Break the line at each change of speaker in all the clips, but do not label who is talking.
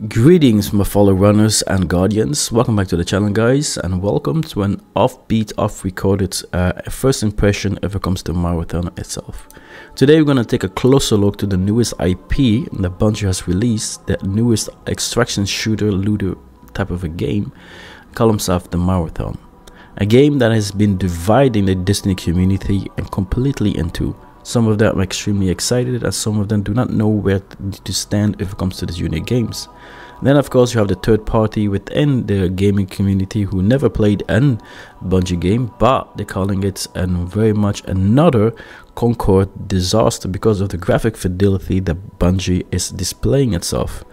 Greetings my fellow runners and guardians, welcome back to the channel guys, and welcome to an offbeat, off-recorded first impression if it comes to Marathon itself. Today we're going to take a closer look to the newest IP that Bungie has released, the newest extraction shooter looter type of a game, call himself the Marathon. A game that has been dividing the Destiny community and completely in two. Some of them are extremely excited and some of them do not know where to stand if it comes to these unique games. And then of course you have the third party within the gaming community who never played a Bungie game, but they're calling it very much another Concord disaster because of the graphic fidelity that Bungie is displaying itself.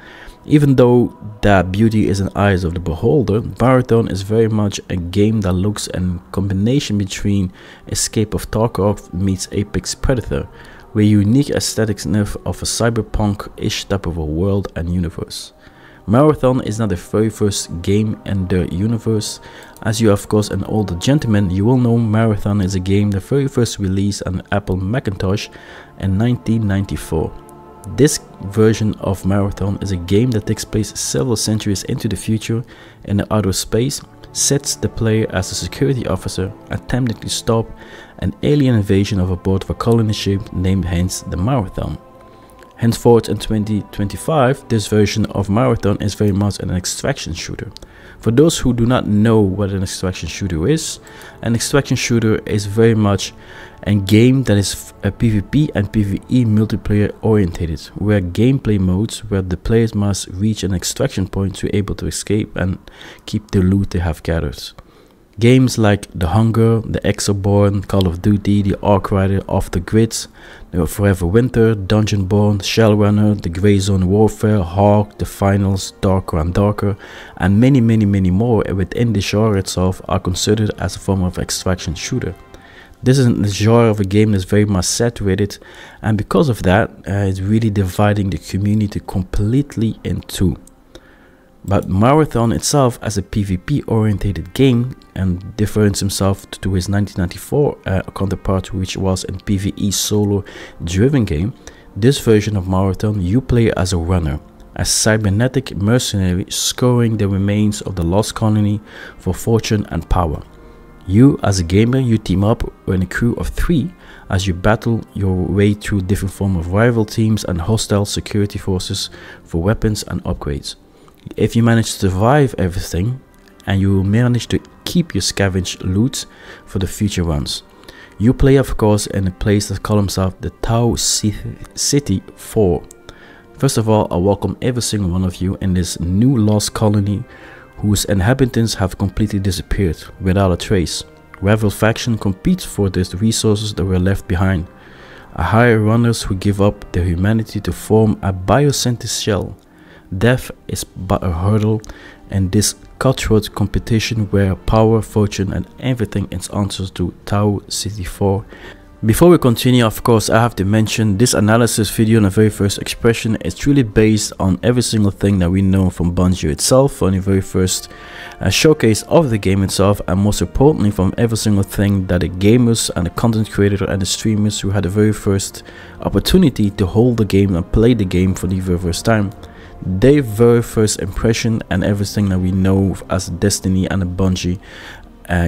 Even though that beauty is in the eyes of the beholder, Marathon is very much a game that looks a combination between Escape of Tarkov meets Apex Predator, with unique aesthetics of a cyberpunk-ish type of a world and universe. Marathon is not the very first game in the universe. As you are of course an older gentleman, you will know Marathon is a game that very first released on Apple Macintosh in 1994. This version of Marathon is a game that takes place several centuries into the future in the outer space, sets the player as a security officer attempting to stop an alien invasion of a board of a colony ship named hence the Marathon. Henceforth in 2025, this version of Marathon is very much an extraction shooter. For those who do not know what an extraction shooter is, an extraction shooter is very much a game that is a PvP and PvE multiplayer orientated, where gameplay modes where the players must reach an extraction point to be able to escape and keep the loot they have gathered. Games like The Hunger, The Exoborn, Call of Duty, The Ark Rider, Off the Grids, The Forever Winter, Dungeonborn, Shellrunner, The Grey Zone Warfare, Hawk, The Finals, Darker and Darker, and many more within the genre itself are considered as a form of extraction shooter. This is a genre of a game that's very much saturated, and because of that, it's really dividing the community completely in two. But Marathon itself as a PvP orientated game and differs himself to his 1994 counterpart, which was a PvE solo driven game. This version of Marathon you play as a runner, a cybernetic mercenary scouring the remains of the lost colony for fortune and power. You as a gamer, you team up in a crew of 3 as you battle your way through different forms of rival teams and hostile security forces for weapons and upgrades. If you manage to survive everything and you manage to keep your scavenged loot for the future runs. You play of course in a place that calls himself the Tau City 4. First of all, I welcome every single one of you in this new lost colony whose inhabitants have completely disappeared without a trace. Rival faction competes for the resources that were left behind. I hire runners who give up their humanity to form a biosynthesis shell. Death is but a hurdle in this cutthroat competition where power, fortune and everything is answers to Tau City 4. Before we continue, of course, I have to mention this analysis video on the very first expression is truly based on every single thing that we know from Bungie itself, on the very first showcase of the game itself, and most importantly from every single thing that the gamers and the content creator and the streamers who had the very first opportunity to hold the game and play the game for the very first time. Their very first impression and everything that we know as Destiny and the Bungie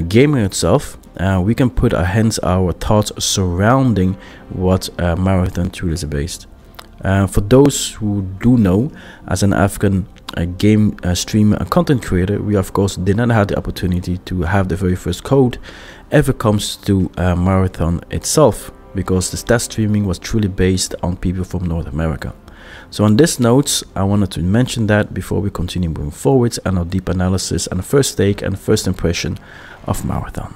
gamer itself, we can put our thoughts surrounding what Marathon truly is based. For those who do know, as an African game streamer and content creator, we of course did not have the opportunity to have the very first code ever comes to Marathon itself, because the stat streaming was truly based on people from North America. So on this note, I wanted to mention that before we continue moving forward and our deep analysis and first take and first impression of Marathon.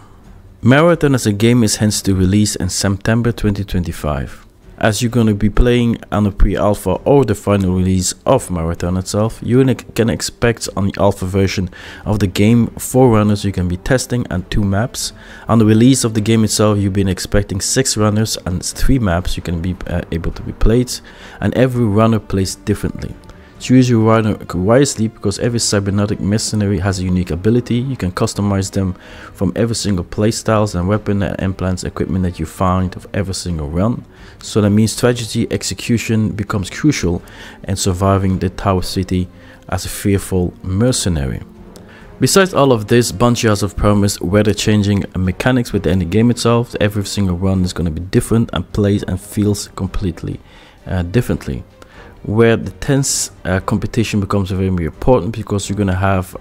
Marathon as a game is hence to release in September 2025. As you're going to be playing on the pre-alpha or the final release of Marathon itself, you can expect on the alpha version of the game 4 runners you can be testing and 2 maps. On the release of the game itself, you've been expecting 6 runners and 3 maps you can be able to be played, and every runner plays differently. Choose your runner wisely, because every cybernetic mercenary has a unique ability. You can customize them from every single playstyles and weapon and implants equipment that you find of every single run. So that means strategy execution becomes crucial in surviving the Tower City as a fearful mercenary. Besides all of this, Bungie has promised weather changing mechanics within the game itself. Every single run is going to be different and plays and feels completely differently. Where the tense competition becomes very, very important, because you're going to have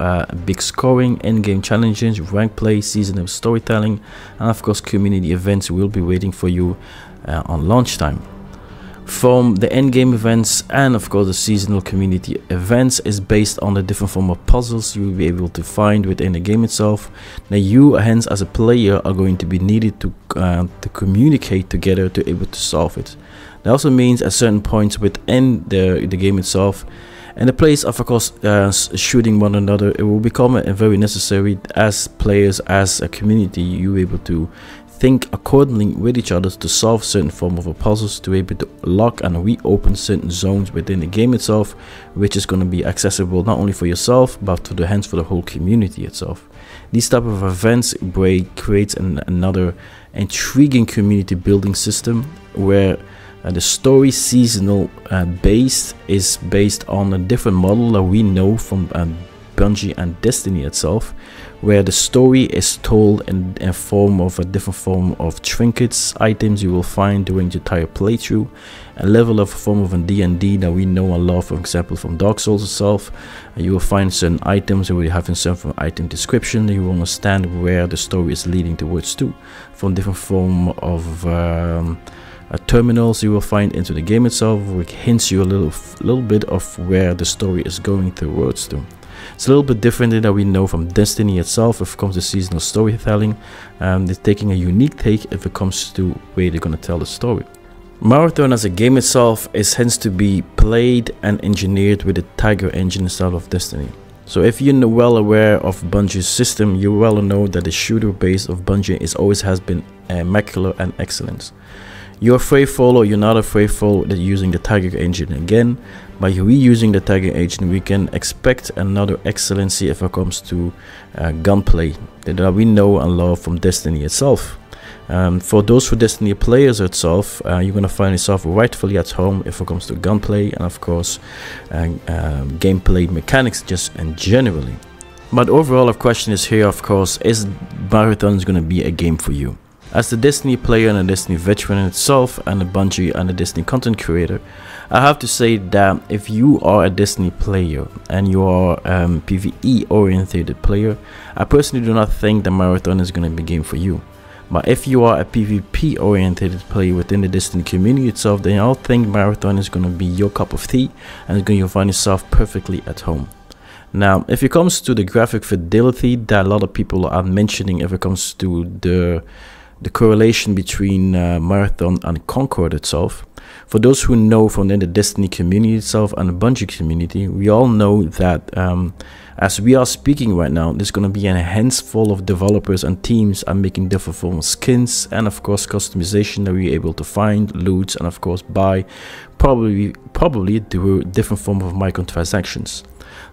big scoring, in-game challenges, rank play, seasonal storytelling, and of course community events will be waiting for you on launch time. From the end-game events and of course the seasonal community events is based on the different form of puzzles you will be able to find within the game itself. Now you, hence as a player, are going to be needed to communicate together to able to solve it. That also means at certain points within the game itself, in the place of course shooting one another, it will become very necessary as players, as a community, you able to think accordingly with each other to solve certain form of puzzles, to be able to lock and reopen certain zones within the game itself, which is going to be accessible not only for yourself but to the hands for the whole community itself. These type of events creates another intriguing community building system, where the story seasonal based is based on a different model that we know from Bungie and Destiny itself, where the story is told in a form of a different form of trinkets, items you will find during the entire playthrough, a level of a form of a D&D that we know and love, for example from Dark Souls itself. You will find certain items that will have a certain item description, you will understand where the story is leading towards to, from different form of terminals you will find into the game itself, which hints you a little bit of where the story is going towards to. It's a little bit different than that we know from Destiny itself if it comes to seasonal storytelling. They're taking a unique take if it comes to where they're going to tell the story. Marathon as a game itself is hence to be played and engineered with the Tiger engine style of Destiny. So if you're well aware of Bungie's system, you well know that the shooter base of Bungie always has been immaculate and excellent. You're faithful or you're not faithful that using the Tiger engine again. By reusing the Tiger engine, we can expect another excellency if it comes to gunplay that we know and love from Destiny itself. For those Destiny players itself, you're gonna find yourself rightfully at home if it comes to gunplay and of course gameplay mechanics just and generally. But overall, the question is here, of course, is Marathon gonna be a game for you? As the Destiny player and a Destiny veteran itself, and a Bungie and a Destiny content creator, I have to say that if you are a Destiny player and you are a PvE oriented player, I personally do not think that Marathon is going to be a game for you. But if you are a PvP oriented player within the Destiny community itself, then I think Marathon is going to be your cup of tea and you're going to find yourself perfectly at home. Now, if it comes to the graphic fidelity that a lot of people are mentioning, if it comes to the correlation between Marathon and Concord itself, for those who know from the Destiny community itself and the Bungie community, we all know that as we are speaking right now, there's going to be a handful of developers and teams are making different forms of skins and of course customization that we're able to find, loot, and of course buy, probably through different form of microtransactions.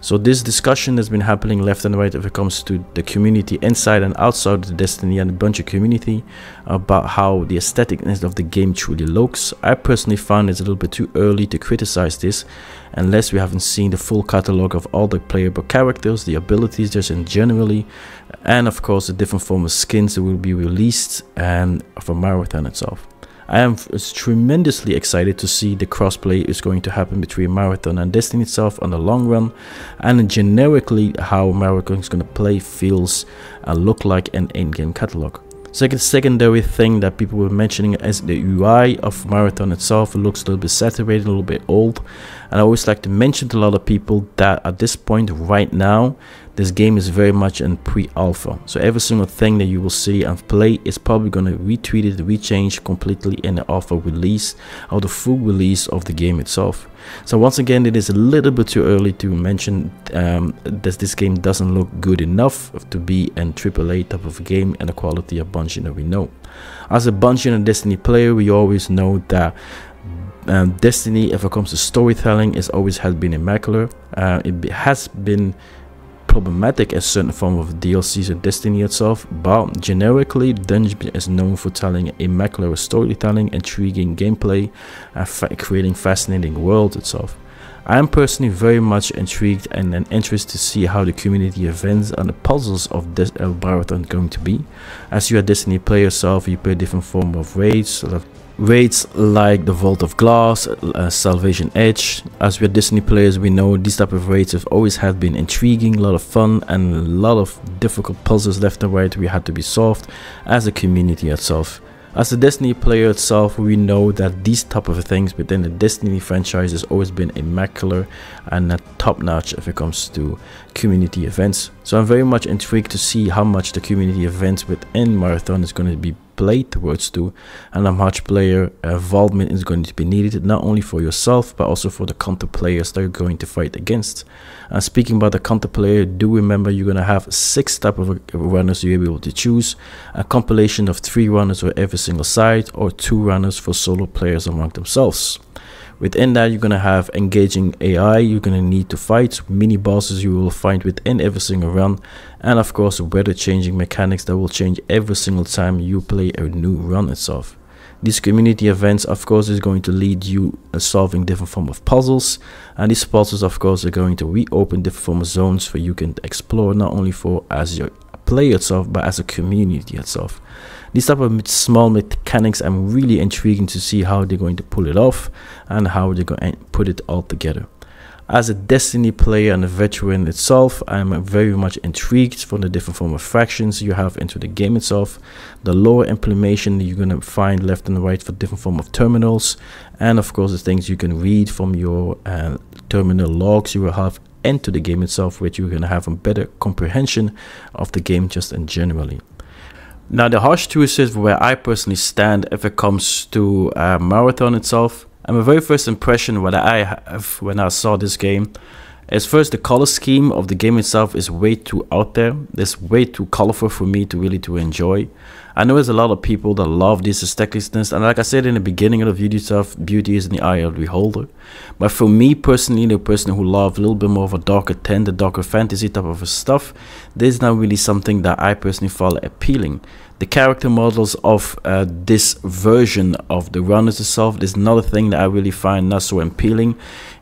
So this discussion has been happening left and right if it comes to the community inside and outside the Destiny and the Bungie community about how the aestheticness of the game truly looks. I personally find it's a little bit too early to criticize this unless we haven't seen the full catalog of all the playable characters, the abilities just in generally, and of course the different form of skins that will be released and for Marathon itself. I am tremendously excited to see the crossplay is going to happen between Marathon and Destiny itself on the long run, and generically how Marathon is going to play, feels, and look like an in-game catalog. Secondary thing that people were mentioning is the UI of Marathon itself. It looks a little bit saturated, a little bit old, and I always like to mention to a lot of people that at this point right now, this game is very much in pre-alpha. So every single thing that you will see and play is probably going to be retweeted, rechange completely in the alpha release or the full release of the game itself. So once again, it is a little bit too early to mention that this game doesn't look good enough to be an AAA type of game and the quality of Bungie that we know. As a Bungie and a Destiny player, we always know that Destiny, if it comes to storytelling, is always has been immaculate. It has been problematic as certain form of DLCs in Destiny itself, but generically Dungeon is known for telling immaculate storytelling, intriguing gameplay, and creating fascinating worlds itself. I am personally very much intrigued and interested to see how the community events and the puzzles of Marathon are going to be. As you are a Destiny player yourself, you play different form of raids like the Vault of Glass, Salvation Edge. As we are Destiny players, we know these type of raids have always had been intriguing, a lot of fun, and a lot of difficult puzzles left and right we had to be solved as a community itself. As a Destiny player itself, we know that these type of things within the Destiny franchise has always been immaculate and top-notch if it comes to community events. So I'm very much intrigued to see how much the community events within Marathon is going to be played towards to, and how much player involvement is going to be needed, not only for yourself but also for the counter players that you're going to fight against. And speaking about the counter player, do remember you're going to have 6 type of runners you'll be able to choose, a compilation of 3 runners for every single side, or 2 runners for solo players among themselves. Within that, you're going to have engaging AI, you're going to need to fight mini bosses you will find within every single run, and of course weather changing mechanics that will change every single time you play a new run itself. These community events of course is going to lead you solving different form of puzzles, and these puzzles of course are going to reopen different form of zones for you can explore, not only for as your player itself but as a community itself. These type of small mechanics, I'm really intriguing to see how they're going to pull it off and how they're going to put it all together. As a Destiny player and a veteran itself, I'm very much intrigued for the different form of factions you have into the game itself, the lore implementation you're going to find left and right for different form of terminals, and of course the things you can read from your terminal logs you will have into the game itself, which you're going to have a better comprehension of the game just in generally. Now the harsh truth is where I personally stand if it comes to Marathon itself. And my very first impression what I have when I saw this game is, first, the color scheme of the game itself is way too out there. It's way too colorful for me to really enjoy. I know there's a lot of people that love this aestheticness, and like I said in the beginning of the video itself, beauty is in the eye of the beholder. But for me personally, the person who loves a little bit more of a darker tint, the darker fantasy type of stuff, this is not really something that I personally find appealing. The character models of this version of the runners itself is another thing that I really find not so appealing,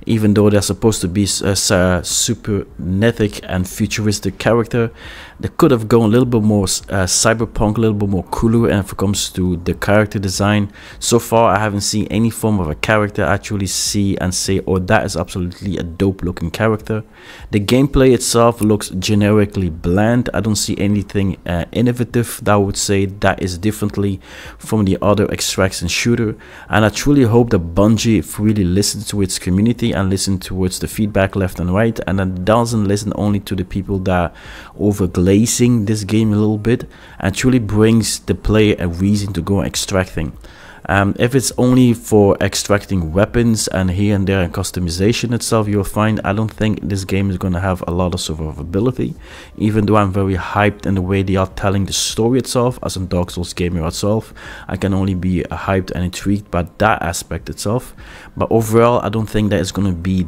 even though they're supposed to be a cybernetic and futuristic character. They could have gone a little bit more cyberpunk, a little bit more cooler, and if it comes to the character design, so far I haven't seen any form of a character actually see and say, oh, that is absolutely a dope looking character. The gameplay itself looks generically bland. I don't see anything innovative that I would say that is differently from the other extraction shooter, and I truly hope that Bungie really listens to its community and listen towards the feedback left and right, and then doesn't listen only to the people that overglazing this game a little bit, and truly brings the player a reason to go extracting. If it's only for extracting weapons and here and there and customization itself, you'll find I don't think this game is going to have a lot of survivability, even though I'm very hyped in the way they are telling the story itself. As a Dark Souls gamer itself, I can only be hyped and intrigued by that aspect itself, but overall I don't think that it's going to be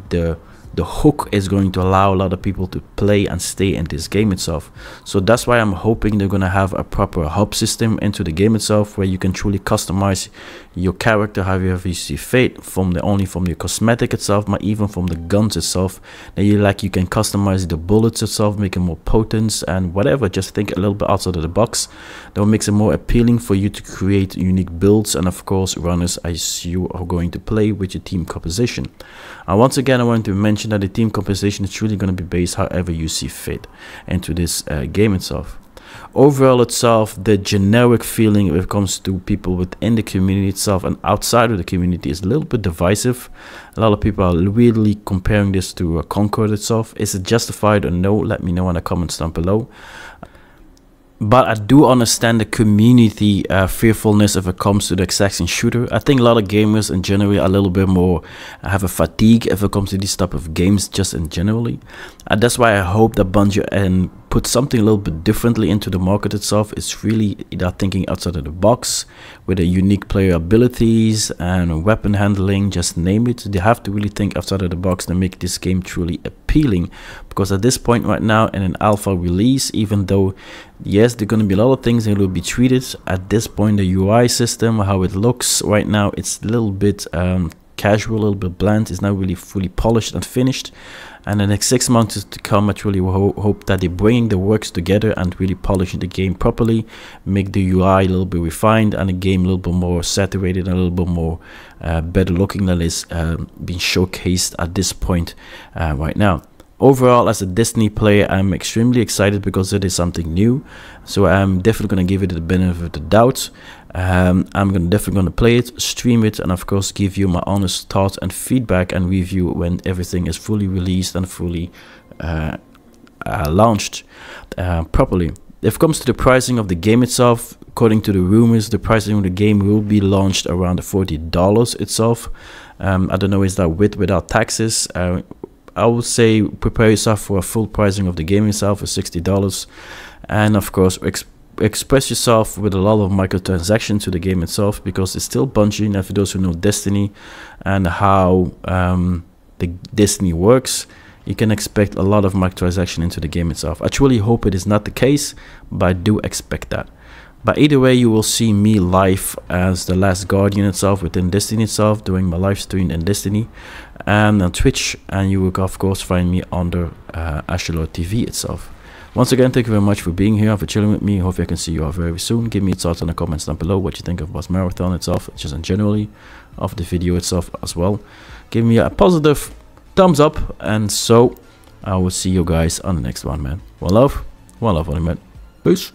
the hook is going to allow a lot of people to play and stay in this game itself. So that's why I'm hoping they're going to have a proper hub system into the game itself, where you can truly customize your character however you see fit, from only from the cosmetic itself, but even from the guns itself. That you can customize the bullets itself, make it more potent and whatever. Just think a little bit outside of the box. That will make it more appealing for you to create unique builds, and of course runners as you are going to play with your team composition. And once again, I want to mention that the team composition is truly going to be based however you see fit into this game itself. Overall itself, the generic feeling when it comes to people within the community itself and outside of the community is a little bit divisive. A lot of people are really comparing this to Concord itself. Is it justified or no? Let me know in the comments down below. But I do understand the community fearfulness if it comes to the extraction shooter. I think a lot of gamers in general are a little bit more have a fatigue if it comes to these type of games just in generally. And that's why I hope that Bungie and put something a little bit differently into the market itself. It's really that thinking outside of the box with a unique player abilities and weapon handling, just name it. They have to really think outside of the box to make this game truly appealing, because at this point right now in an alpha release, even though yes, there are going to be a lot of things that will be treated at this point, the UI system, how it looks right now, it's a little bit casual, a little bit bland. It's not really fully polished and finished. And the next 6 months to come, I truly hope that they're bringing the works together and really polishing the game properly, make the UI a little bit refined and the game a little bit more saturated and a little bit more better looking than is being showcased at this point right now. Overall, as a Destiny player, I'm extremely excited because it is something new. So I'm definitely going to give it the benefit of the doubt. I'm definitely going to play it, stream it, and of course give you my honest thoughts and feedback and review when everything is fully released and fully launched properly. If it comes to the pricing of the game itself, according to the rumors, the pricing of the game will be launched around the $40 itself. I don't know, is that with without taxes? I would say prepare yourself for a full pricing of the game itself for $60, and of course express yourself with a lot of microtransactions to the game itself, because it's still Bungie. And for those who know Destiny and how the Destiny works, you can expect a lot of microtransaction into the game itself. I truly hope it is not the case, but I do expect that. But either way, you will see me live as the Last Guardian itself within Destiny itself, doing my live stream in Destiny and on Twitch, and you will of course find me under Ashlor TV itself. Once again, thank you very much for being here and for chilling with me. Hope I can see you all very soon. Give me your thoughts in the comments down below, what you think of Boss Marathon itself, just in generally of the video itself as well. Give me a positive thumbs up, and so I will see you guys on the next one, man. One love, only, man. Peace.